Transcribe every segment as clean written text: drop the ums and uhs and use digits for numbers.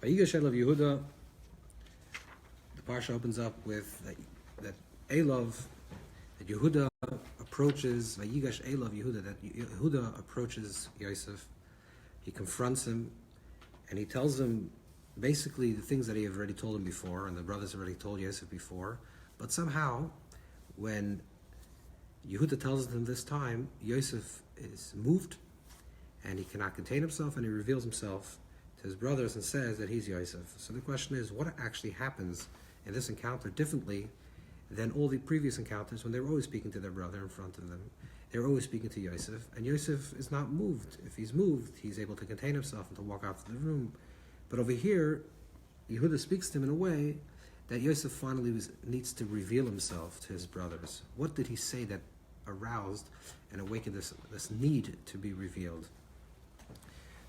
Vayigash of Yehuda. The parsha opens up with that Yehuda approaches Vayigash of Yehuda. That Yehuda approaches Yosef. He confronts him, and he tells him basically the things that he had already told him before, and the brothers already told Yosef before. But somehow, when Yehuda tells him this time, Yosef is moved, and he cannot contain himself, and he reveals himself to his brothers and says that he's Yosef. So the question is, what actually happens in this encounter differently than all the previous encounters when they were always speaking to their brother in front of them? They were always speaking to Yosef, and Yosef is not moved. If he's moved, he's able to contain himself and to walk out of the room. But over here, Yehuda speaks to him in a way that Yosef finally needs to reveal himself to his brothers. What did he say that aroused and awakened this need to be revealed?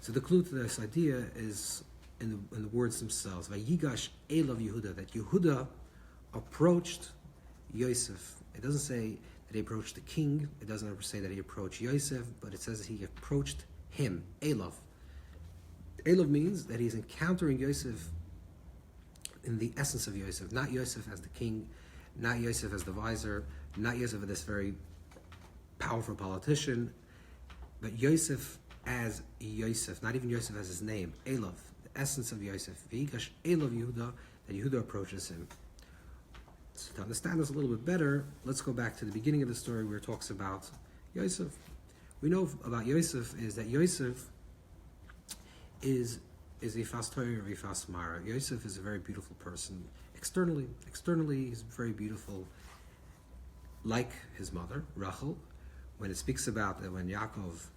So the clue to this idea is in the words themselves. Vayigash of Yehuda, that Yehuda approached Yosef. It doesn't say that he approached the king. It doesn't ever say that he approached Yosef, but it says that he approached him, Elav. Elav means that he's encountering Yosef in the essence of Yosef, not Yosef as the king, not Yosef as the vizier, not Yosef as this very powerful politician, but Yosef as Yosef, not even Yosef as his name, Elav, the essence of Yosef. Vayigash Elav Yehuda, that Yehuda approaches him. So to understand this a little bit better, let's go back to the beginning of the story where it talks about Yosef. We know about Yosef is that Yosef is a fast Torah or a fast Mara. Yosef is a very beautiful person. Externally, he's very beautiful, like his mother, Rachel. When it speaks about that when Yaakov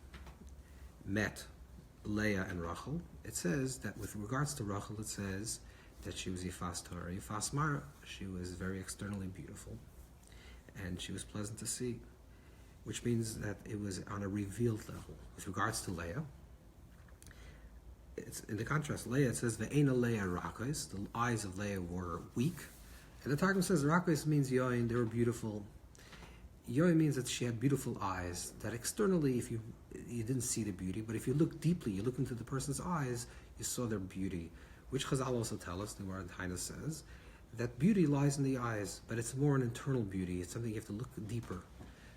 met Leah and Rachel, it says that with regards to Rachel, it says that she was a fast Torah, a fast Mara. She was very externally beautiful, and she was pleasant to see, which means that it was on a revealed level. With regards to Leah, it's in the contrast. Leah, it says Ve'ena Leah Rakos, the eyes of Leah were weak, and the Targum says Rakos means yoin, they were beautiful. Yoin means that she had beautiful eyes, that externally, if you didn't see the beauty, but if you look deeply, you look into the person's eyes, you saw their beauty, which Chazal also tell us, the Word Taina says, that beauty lies in the eyes, but it's more an internal beauty. It's something you have to look deeper.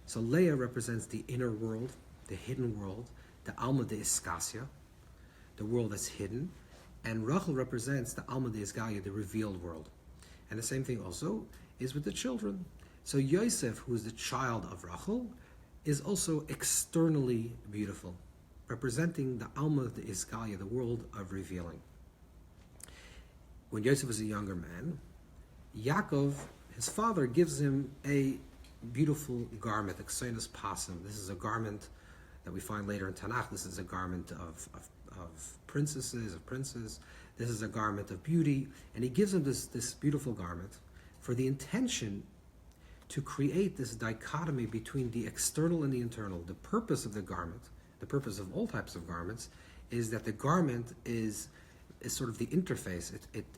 So Leah represents the inner world, the hidden world, the Alma de Iskasia, the world that's hidden, and Rachel represents the Alma de Isgalia, the revealed world. And the same thing also is with the children. So Yosef, who is the child of Rachel, is also externally beautiful, representing the Alma de Isgalia, the world of revealing. When Yosef was a younger man, Yaakov, his father, gives him a beautiful garment, exoinus passim. This is a garment that we find later in Tanakh. This is a garment of princesses, of princes. This is a garment of beauty. And he gives him this beautiful garment for the intention to create this dichotomy between the external and the internal. The purpose of the garment, the purpose of all types of garments, is that the garment is sort of the interface.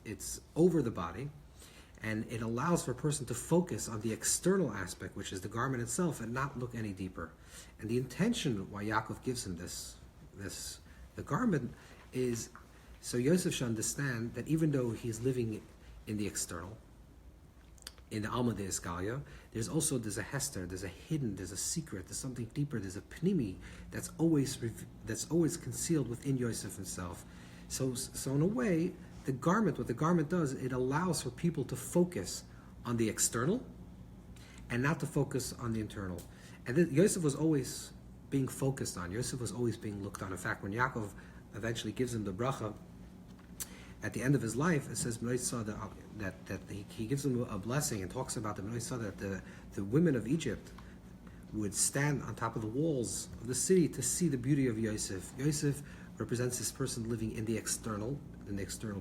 It's over the body, and it allows for a person to focus on the external aspect, which is the garment itself, and not look any deeper. And the intention why Yaakov gives him the garment is so Yosef should understand that even though he's living in the external, in the Alma de Isgalia, there's a hester, there's a hidden, there's a secret, there's something deeper, there's a pnimi that's always concealed within Yosef himself. So in a way, what the garment does, it allows for people to focus on the external and not to focus on the internal. And Yosef was always being focused on. Yosef was always being looked on. In fact, when Yaakov eventually gives him the bracha at the end of his life, it says that he gives him a blessing and talks about that the women of Egypt would stand on top of the walls of the city to see the beauty of Yosef. Yosef represents this person living in the external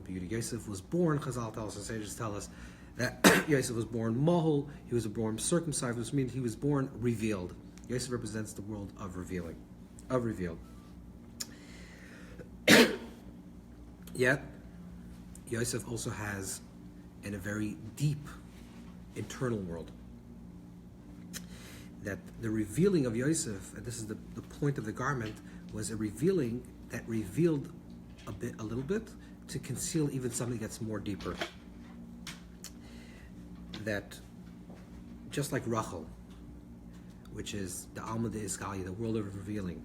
beauty. Yosef was born, Chazal tells us, sages tell us, that Yosef was born mahul, he was born circumcised, which means he was born revealed. Yosef represents the world of revealed. Yet, Yosef also has a very deep internal world. That the revealing of Yosef, and this is the point of the garment, was a revealing that revealed a little bit to conceal even something that's more deeper. That just like Rachel, which is the Alma de Iskalia, the world of revealing,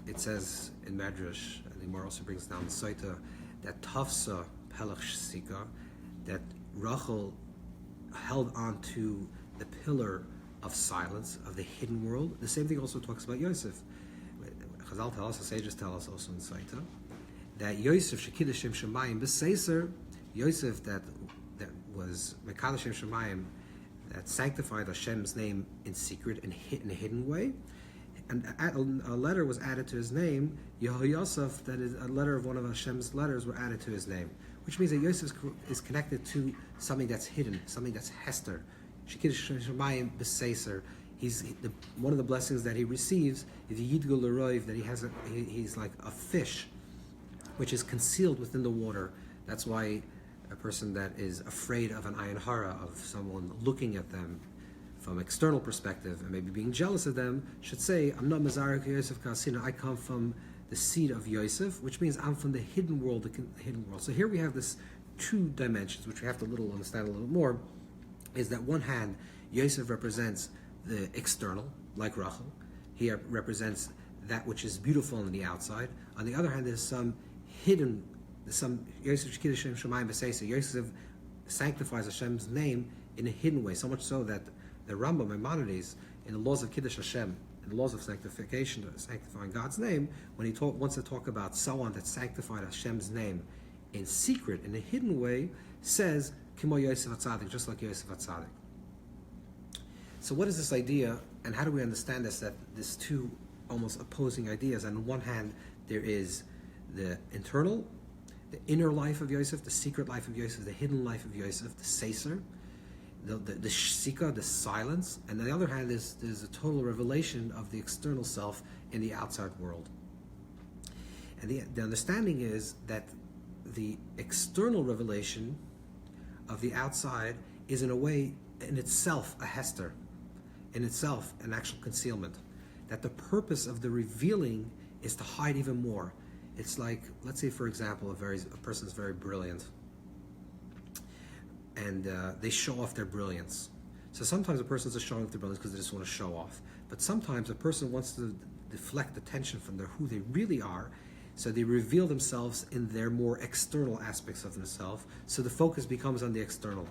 it says in Medrash, and the Gemara also brings down the Saita, that Tafsa Pelach Sika, that Rachel held on to the pillar of silence, of the hidden world. The same thing also talks about Yosef. Chazal tell us, the sages tell us also in Saita, that Yosef Shekidah Shem Shemayim B'Seiser, Yosef that was Mekadosh Shem Shemayim, that sanctified Hashem's name in secret and in a hidden way, and a letter was added to his name, Yosef, that is a letter of one of Hashem's letters were added to his name, which means that Yosef is connected to something that's hidden, something that's Hester. Shekidah Shem Shemayim B'Seiser. One of the blessings that he receives is Yidgul L'Roiv, that he's like a fish, which is concealed within the water. That's why a person that is afraid of an ayin hara, of someone looking at them from external perspective and maybe being jealous of them, should say, I'm not Mazarek Yosef Kasina, I come from the seed of Yosef, which means I'm from the hidden world, So here we have this two dimensions, which we have to understand a little more, is that one hand, Yosef represents the external, like Rachel. He represents that which is beautiful on the outside. On the other hand, there's some hidden, Yosef Shekidah Shem Shemayim B'Seiser. Yosef sanctifies Hashem's name in a hidden way, so much so that the Rambam Maimonides, in the laws of Kiddush Hashem, in the laws of sanctification, sanctifying God's name, when he wants to talk about someone that sanctified Hashem's name in secret, in a hidden way, says, Kimo Yosef HaTzadik, just like Yosef HaTzadik. So what is this idea, and how do we understand this, that there's two almost opposing ideas? On one hand, there is the internal, the inner life of Yosef, the secret life of Yosef, the hidden life of Yosef, the Seiser, the Shika, the silence, and on the other hand, there's a total revelation of the external self in the outside world. And the understanding is that the external revelation of the outside is in a way, in itself, a hester, in itself, an actual concealment. That the purpose of the revealing is to hide even more. It's like, let's say, for example, a person is very brilliant, and they show off their brilliance. So sometimes a person is showing off their brilliance because they just want to show off. But sometimes a person wants to deflect attention from who they really are, so they reveal themselves in their more external aspects of themselves, so the focus becomes on the external.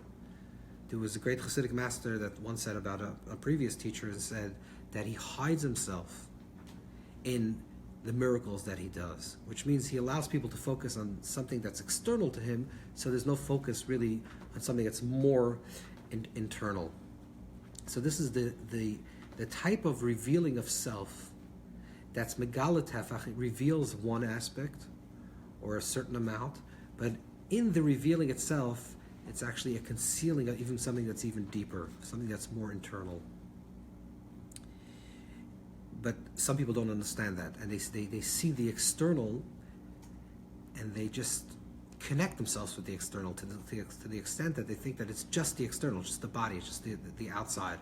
There was a great Hasidic master that once said about a previous teacher, and said that he hides himself in the miracles that he does, which means he allows people to focus on something that's external to him, so there's no focus really on something that's more internal. So this is the type of revealing of self that's Megala Tefach. It reveals one aspect or a certain amount, but in the revealing itself, it's actually a concealing of even something that's even deeper, something that's more internal. But some people don't understand that, and they see the external, and they just connect themselves with the external to the extent that they think that it's just the external, just the body, it's just the outside.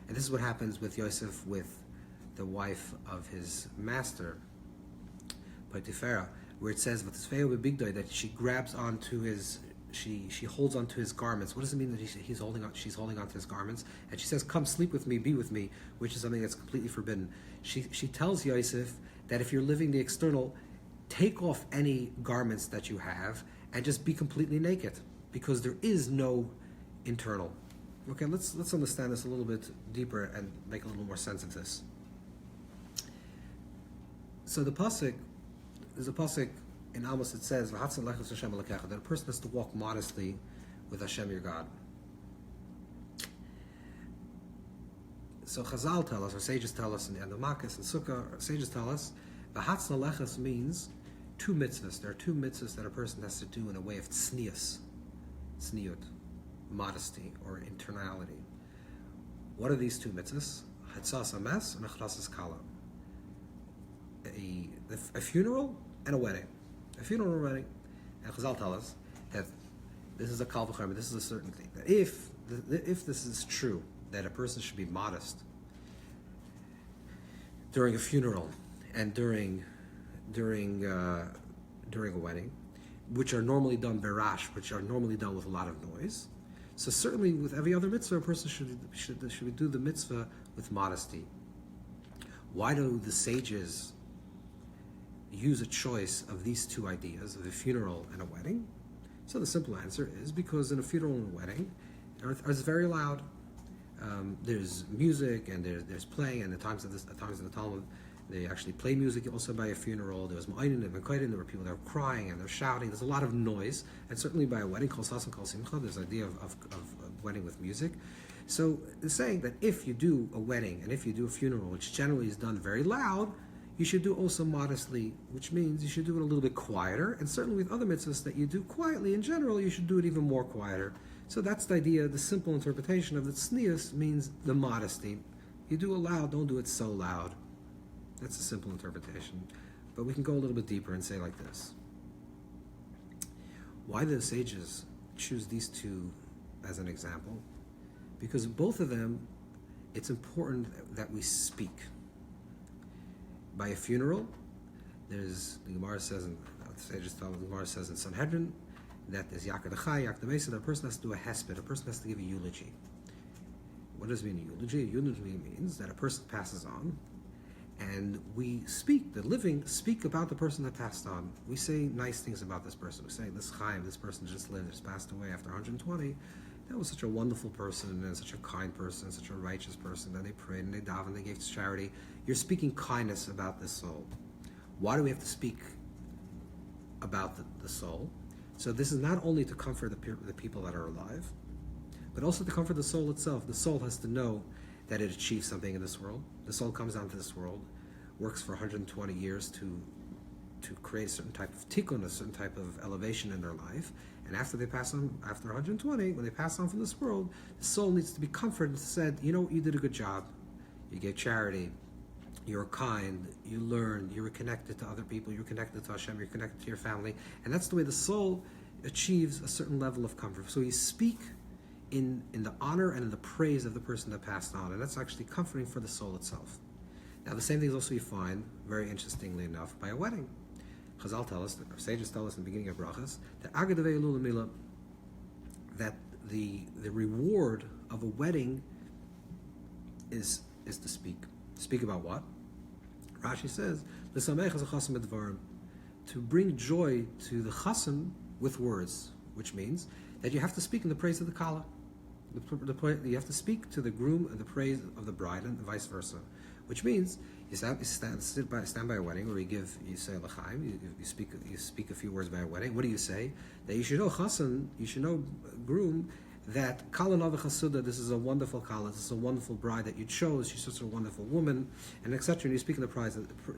And this is what happens with Yosef, with the wife of his master, Potiphera, where it says that she grabs onto his, she holds onto his garments. What does it mean that she's holding onto his garments? And she says, "Come sleep with me, be with me," which is something that's completely forbidden. She tells Yosef that if you're living the external, take off any garments that you have and just be completely naked, because there is no internal. Okay, let's understand this a little bit deeper and make a little more sense of this. So there's a pasuk in Amos. It says, that a person has to walk modestly with Hashem your God. So Chazal tell us, or sages tell us, in the Makkos and Sukkah, sages tell us, v'hatzna lechas means two mitzvahs. There are two mitzvahs that a person has to do in a way of tzniut, modesty, or internality. What are these two mitzvahs? Hatzas ames and achrasas kala. A funeral and a wedding. A funeral and a wedding. And Chazal tell us that this is a kal v'chomer, this is a certain thing. That if this is true, that a person should be modest during a funeral and during a wedding, which are normally done berash, which are normally done with a lot of noise. So certainly with every other mitzvah, a person should do the mitzvah with modesty. Why do the sages use a choice of these two ideas, of a funeral and a wedding? So the simple answer is because in a funeral and a wedding, it's very loud. There's music and there's playing, and at times in the Talmud, they actually play music also by a funeral. There was ma'ayin and mekaydim, there were people that were crying and they're shouting. There's a lot of noise, and certainly by a wedding, kol sas and kol simcha, there's the idea of wedding with music. So it's saying that if you do a wedding and if you do a funeral, which generally is done very loud, you should do also modestly, which means you should do it a little bit quieter, and certainly with other mitzvahs that you do quietly in general, you should do it even more quieter. So that's the idea, the simple interpretation of the tznius means the modesty. You do it loud, don't do it so loud. That's a simple interpretation. But we can go a little bit deeper and say like this. Why do the sages choose these two as an example? Because both of them, it's important that we speak. By a funeral, there's, the Gemara says, the Gemara says in Sanhedrin, that there's Yakad Achai, Yakad Mesa, that a person has to do a hesped, a person has to give a eulogy. What does it mean, a eulogy? A eulogy means that a person passes on, and we speak, the living speak about the person that passed on. We say nice things about this person. We say, this Chaim, this person just lived, just passed away after 120. That was such a wonderful person, and such a kind person, such a righteous person, that they prayed and they davened, they gave charity. You're speaking kindness about this soul. Why do we have to speak about the soul? So this is not only to comfort the people that are alive, but also to comfort the soul itself. The soul has to know that it achieves something in this world. The soul comes down to this world, works for 120 years to create a certain type of tikkun, a certain type of elevation in their life. And after they pass on, after 120, when they pass on from this world, the soul needs to be comforted and said, you know, you did a good job. You gave charity. You were kind. You learned. You were connected to other people. You were connected to Hashem. You're connected to your family. And that's the way the soul achieves a certain level of comfort. So you speak in the honor and in the praise of the person that passed on. And that's actually comforting for the soul itself. Now, the same thing is also you find, very interestingly enough, by a wedding. Chazal tell us, our sages tell us in the beginning of Brachas, that the reward of a wedding is to speak. Speak about what? Rashi says, to bring joy to the chassan with words, which means that you have to speak in the praise of the kala. You have to speak to the groom in the praise of the bride, and vice versa. Which means you stand by a wedding, or you say l'chaim, you speak a few words by a wedding. What do you say? That you should know chassan, you should know groom, that kala nava chasuda, this is a wonderful kala, this is a wonderful bride that you chose, she's such a wonderful woman, and etc. And you speak in the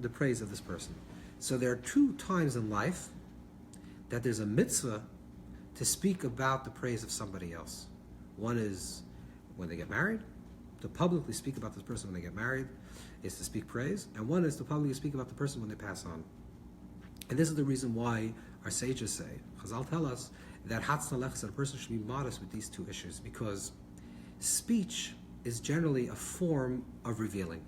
praise of this person. So there are two times in life that there's a mitzvah to speak about the praise of somebody else. One is when they get married, to publicly speak about this person when they get married, is to speak praise, and one is to publicly speak about the person when they pass on. And this is the reason why our sages say, Chazal tell us, that a person should be modest with these two issues, because speech is generally a form of revealing.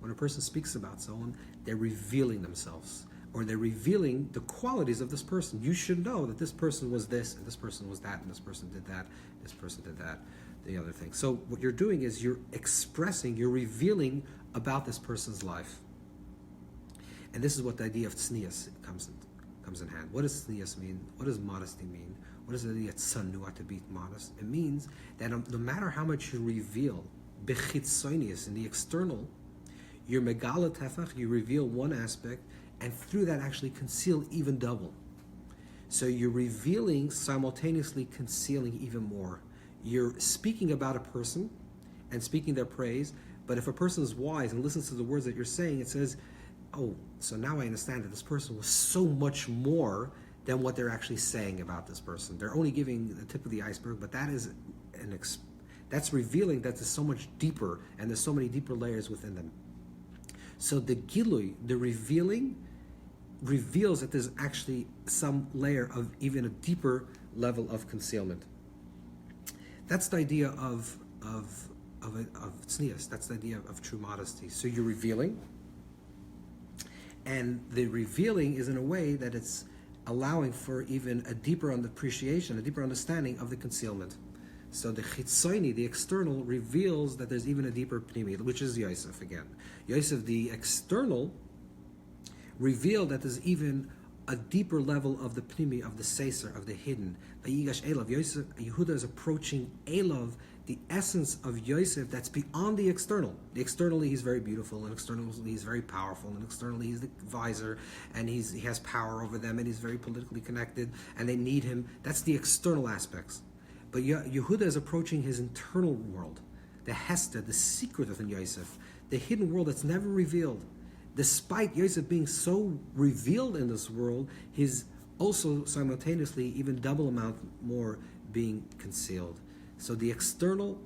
When a person speaks about someone, they're revealing themselves, or they're revealing the qualities of this person. You should know that this person was this, and this person was that, and this person did that, this person did that, the other thing. So what you're doing is you're revealing about this person's life. And this is what the idea of tznius comes in hand. What does tznius mean? What does modesty mean? What does the idea of tzanua, to be modest? It means that no matter how much you reveal, bechitzonius, in the external, you're megala tefach, you reveal one aspect, and through that actually conceal even double. So you're revealing, simultaneously concealing even more. You're speaking about a person and speaking their praise, but if a person is wise and listens to the words that you're saying, it says, oh, so now I understand that this person was so much more than what they're actually saying about this person. They're only giving the tip of the iceberg, but that is that's revealing that there's so much deeper, and there's so many deeper layers within them. So the gilui, the revealing, reveals that there's actually some layer of even a deeper level of concealment. That's the idea of tznius. That's the idea of true modesty. So you're revealing, and the revealing is in a way that it's allowing for even a deeper appreciation, a deeper understanding of the concealment. So the chitzoni, the external, reveals that there's even a deeper pnimi, which is Yosef again. Yosef, the external, revealed that there's even a deeper level of the pnimi, of the seser, of the hidden. Vayigash Elov. Yosef, Yehuda is approaching Elov, the essence of Yosef that's beyond the external. Externally, he's very beautiful, and externally, he's very powerful, and externally, he's the advisor, and he has power over them, and he's very politically connected, and they need him. That's the external aspects. But Yehuda is approaching his internal world, the Hester, the secret within Yosef, the hidden world that's never revealed. Despite Yosef being so revealed in this world, he's also simultaneously even double amount more being concealed. So the external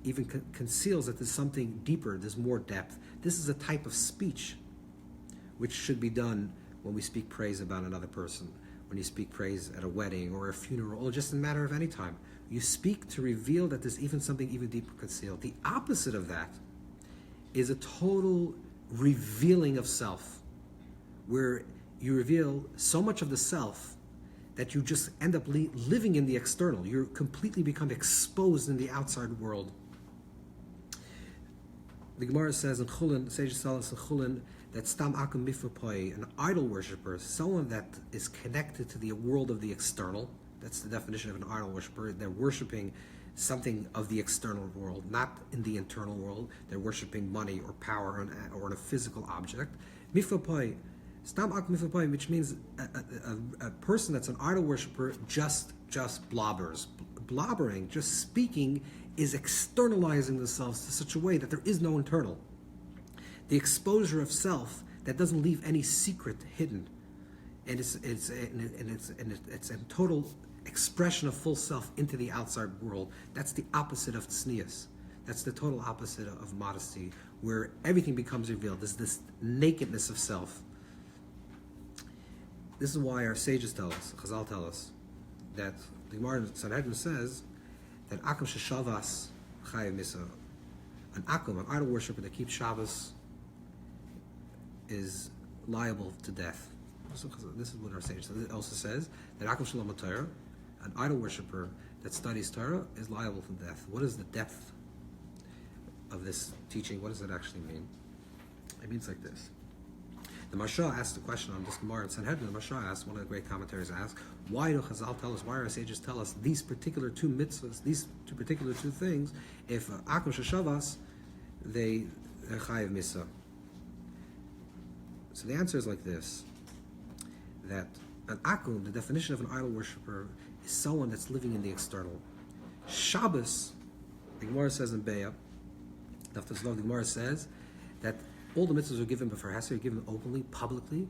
even conceals that there's something deeper, there's more depth. This is a type of speech which should be done when we speak praise about another person, when you speak praise at a wedding or a funeral, or just in a matter of any time. You speak to reveal that there's even something even deeper concealed. The opposite of that is a total revealing of self, where you reveal so much of the self that you just end up living in the external. You completely become exposed in the outside world. The Gemara says in Chulin, sages tell us in Chulin, that stam akum mifapoi, an idol worshiper, someone that is connected to the world of the external. That's the definition of an idol worshiper. They're worshiping something of the external world, not in the internal world. They're worshiping money or power or a physical object. Mifapoi, stam akum mifapoi, which means a person that's an idol worshiper just blobbers. Blobbering, just speaking, is externalizing themselves to such a way that there is no internal. The exposure of self that doesn't leave any secret hidden, and it's a total expression of full self into the outside world. That's the opposite of tznius. That's the total opposite of modesty, where everything becomes revealed. There's this nakedness of self. This is why our sages tell us, Chazal tell us, that the Gemara in Sanhedrin says that akum sheshavas chayav misa. An akum, an idol worshiper that keeps Shabbos, is liable to death. So this is what our sage says. It also says that akum shalom Torah, an idol worshiper that studies Torah, is liable to death. What is the depth of this teaching? What does it actually mean? It means like this. The Marsha asked the question on this Gemara in Sanhedrin. The Marsha asked, one of the great commentaries asked, why do Chazal tell us, why our sages tell us these particular two mitzvahs, these two particular two things, if akum sheshavas, they're chayav misa? So the answer is like this, that an akum, the definition of an idol worshiper, is someone that's living in the external. Shabbos, the Gemara says in Be'ah, the Gemara says that all the mitzvahs are given before Hesed, are given openly, publicly,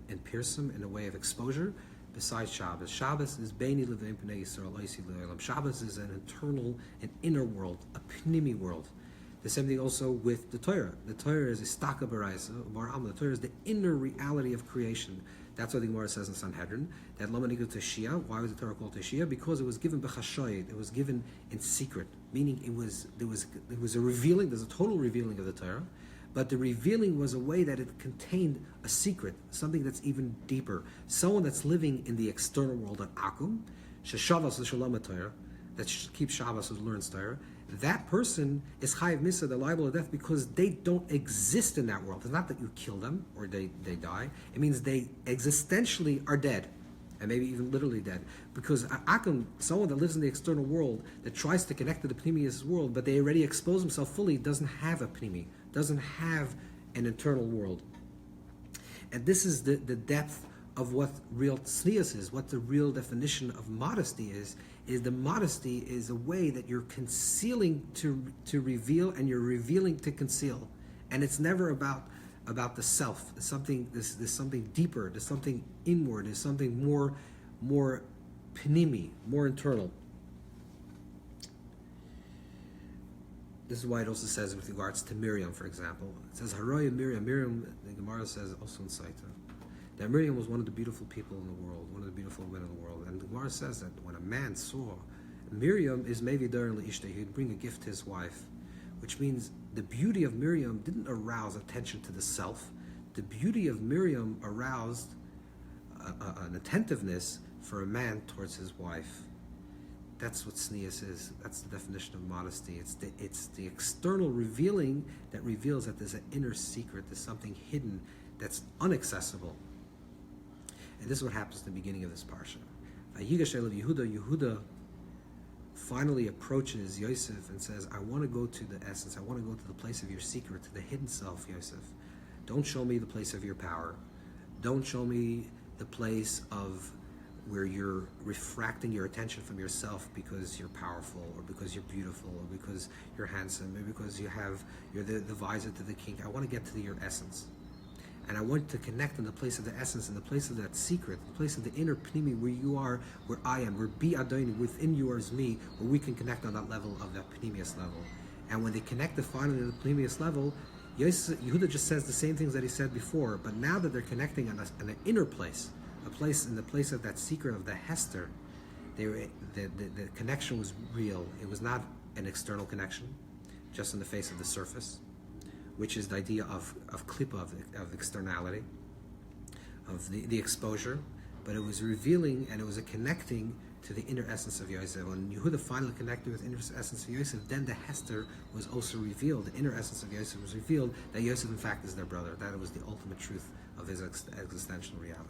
in Pirsum, in a way of exposure, besides Shabbos. Shabbos is Beini Levim Pnei Yisrael Oisi L'Olam. Shabbos is an internal, an inner world, a pnimi world. The same thing also with the Torah. The Torah is Istaka Baraisa, the Torah is the inner reality of creation. That's what the Gemara says in Sanhedrin. That Lamanigu Teshia. Why was the Torah called Teshia? Because it was given b'chashoyed. It was given in secret, meaning there was a revealing. There's a total revealing of the Torah, but the revealing was a way that it contained a secret, something that's even deeper. Someone that's living in the external world, an akum, sheshavas l'shalom Torah, that keeps Shabbos, who learns Torah. That person is chayav misa, they're liable to death because they don't exist in that world. It's not that you kill them or they die. It means they existentially are dead, and maybe even literally dead. Because akum, someone that lives in the external world, that tries to connect to the pnimius world, but they already expose himself fully, doesn't have a pnimi, doesn't have an internal world. And this is the depth of what real tznius is, what the real definition of modesty is the modesty is a way that you're concealing to reveal, and you're revealing to conceal. And it's never about the self. There's something deeper, there's something inward, there's something more pnimi, more internal. This is why it also says with regards to Miriam, for example. It says Haroya Miriam, the Gemara says also in Saita, that Miriam was one of the beautiful people in the world, one of the beautiful women in the world. And the Gemara says that when a man saw Miriam is maybe during Ishta, he'd bring a gift to his wife, which means the beauty of Miriam didn't arouse attention to the self. The beauty of Miriam aroused an attentiveness for a man towards his wife. That's what tznius is. That's the definition of modesty. It's the external revealing that reveals that there's an inner secret, there's something hidden that's unaccessible. And this is what happens at the beginning of this parsha. Vayigash elav Yehuda finally approaches Yosef and says, I want to go to the essence, I want to go to the place of your secret, to the hidden self, Yosef. Don't show me the place of your power. Don't show me the place of where you're refracting your attention from yourself because you're powerful, or because you're beautiful, or because you're handsome, or because you're the visor to the king. I want to get to your essence. And I want to connect in the place of the essence, in the place of that secret, the place of the inner pnimi, where you are, where I am, where bi adoni, within you is me, where we can connect on that level of that pnimius level. And when they connected finally to the pnimius level, Yehuda just says the same things that he said before, but now that they're connecting on an inner place, a place in the place of that secret of the Hester, the connection was real. It was not an external connection, just in the face of the surface, which is the idea of klipa, of externality, of the exposure, but it was revealing, and it was a connecting to the inner essence of Yosef. When Yehuda finally connected with the inner essence of Yosef, then the Hester was also revealed. The inner essence of Yosef was revealed, that Yosef in fact is their brother. That was the ultimate truth of his existential reality.